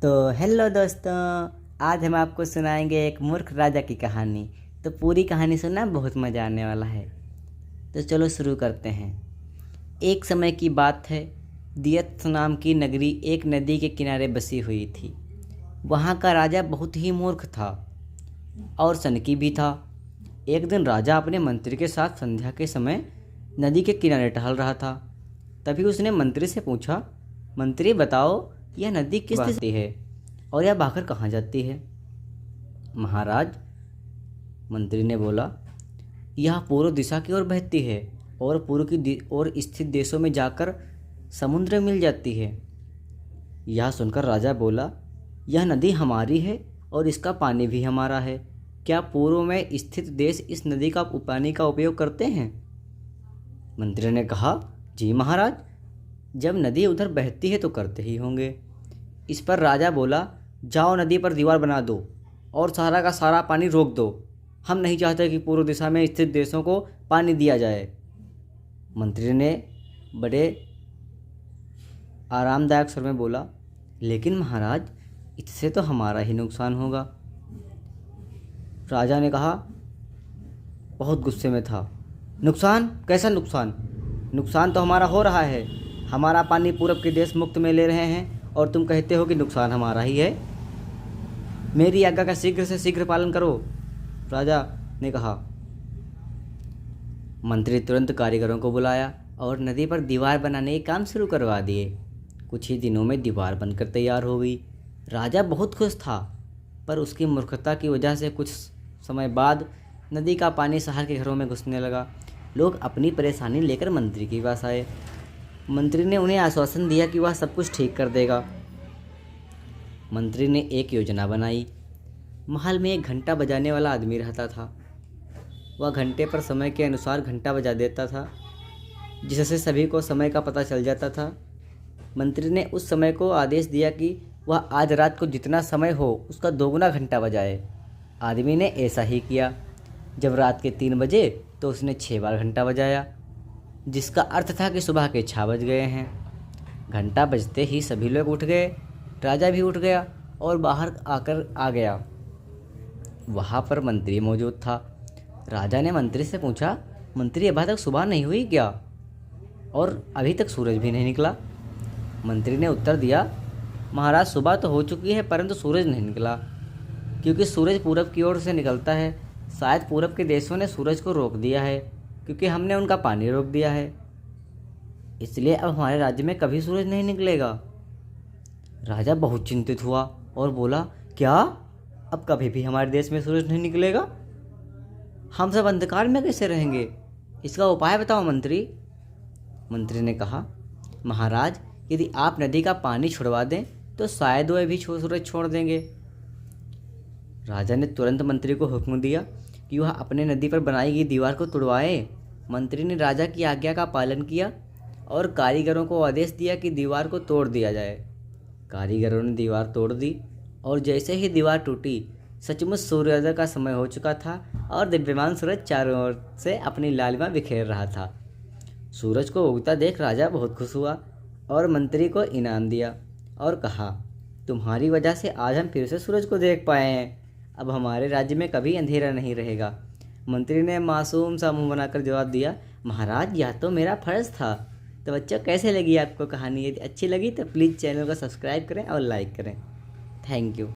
तो हेलो दोस्तों, आज हम आपको सुनाएंगे एक मूर्ख राजा की कहानी। तो पूरी कहानी सुनना बहुत मज़ा आने वाला है। तो चलो शुरू करते हैं। एक समय की बात है, दियत नाम की नगरी एक नदी के किनारे बसी हुई थी। वहाँ का राजा बहुत ही मूर्ख था और सनकी भी था। एक दिन राजा अपने मंत्री के साथ संध्या के समय नदी के किनारे टहल रहा था। तभी उसने मंत्री से पूछा, मंत्री बताओ, यह नदी किस दिशा बहती है और यह बहकर कहाँ जाती है? महाराज, मंत्री ने बोला, यह पूर्व दिशा की ओर बहती है और पूर्व की ओर स्थित देशों में जाकर समुद्र मिल जाती है। यह सुनकर राजा बोला, यह नदी हमारी है और इसका पानी भी हमारा है। क्या पूर्व में स्थित देश इस नदी का पानी का उपयोग करते हैं? मंत्री ने कहा, जी महाराज, जब नदी उधर बहती है तो करते ही होंगे। इस पर राजा बोला, जाओ नदी पर दीवार बना दो और सारा का सारा पानी रोक दो। हम नहीं चाहते कि पूर्व दिशा में स्थित देशों को पानी दिया जाए। मंत्री ने बड़े आरामदायक स्वर में बोला, लेकिन महाराज, इससे तो हमारा ही नुकसान होगा। राजा ने कहा, बहुत गुस्से में था, नुकसान? कैसा नुकसान? नुकसान तो हमारा हो रहा है। हमारा पानी पूरब के देश मुफ्त में ले रहे हैं और तुम कहते हो कि नुकसान हमारा ही है। मेरी आज्ञा का शीघ्र से शीघ्र पालन करो, राजा ने कहा। मंत्री तुरंत कारीगरों को बुलाया और नदी पर दीवार बनाने के काम शुरू करवा दिए। कुछ ही दिनों में दीवार बनकर तैयार हो गई। राजा बहुत खुश था, पर उसकी मूर्खता की वजह से कुछ समय बाद नदी का पानी शहर के घरों में घुसने लगा। लोग अपनी परेशानी लेकर मंत्री के पास आए। मंत्री ने उन्हें आश्वासन दिया कि वह सब कुछ ठीक कर देगा। मंत्री ने एक योजना बनाई। महल में एक घंटा बजाने वाला आदमी रहता था। वह घंटे पर समय के अनुसार घंटा बजा देता था, जिससे सभी को समय का पता चल जाता था। मंत्री ने उस समय को आदेश दिया कि वह आज रात को जितना समय हो उसका दोगुना घंटा बजाए। आदमी ने ऐसा ही किया। जब रात के 3 बजे तो उसने 6 बार घंटा बजाया, जिसका अर्थ था कि सुबह के 6 बज गए हैं। घंटा बजते ही सभी लोग उठ गए। राजा भी उठ गया और बाहर आकर आ गया। वहाँ पर मंत्री मौजूद था। राजा ने मंत्री से पूछा, मंत्री, अभी तक सुबह नहीं हुई क्या? और अभी तक सूरज भी नहीं निकला। मंत्री ने उत्तर दिया, महाराज, सुबह तो हो चुकी है परंतु सूरज नहीं निकला, क्योंकि सूरज पूरब की ओर से निकलता है। शायद पूरब के देशों ने सूरज को रोक दिया है, क्योंकि हमने उनका पानी रोक दिया है। इसलिए अब हमारे राज्य में कभी सूरज नहीं निकलेगा। राजा बहुत चिंतित हुआ और बोला, क्या अब कभी भी हमारे देश में सूरज नहीं निकलेगा? हम सब अंधकार में कैसे रहेंगे? इसका उपाय बताओ मंत्री। मंत्री ने कहा, महाराज, यदि आप नदी का पानी छुड़वा दें तो शायद वह भी सूरज छोड़ देंगे। राजा ने तुरंत मंत्री को हुक्म दिया कि वह अपने नदी पर बनाई गई दीवार को तुड़वाए। मंत्री ने राजा की आज्ञा का पालन किया और कारीगरों को आदेश दिया कि दीवार को तोड़ दिया जाए। कारीगरों ने दीवार तोड़ दी और जैसे ही दीवार टूटी, सचमुच सूर्योदय का समय हो चुका था और दिव्यमान सूरज चारों ओर से अपनी लालिमा बिखेर रहा था। सूरज को उगता देख राजा बहुत खुश हुआ और मंत्री को इनाम दिया और कहा, तुम्हारी वजह से आज हम फिर से सूरज को देख पाए हैं। अब हमारे राज्य में कभी अंधेरा नहीं रहेगा। मंत्री ने मासूम सा मुंह बनाकर जवाब दिया, महाराज, यह तो मेरा फर्ज था। तो बच्चों, कैसे लगी आपको कहानी? यदि अच्छी लगी तो प्लीज़ चैनल को सब्सक्राइब करें और लाइक करें। Thank you.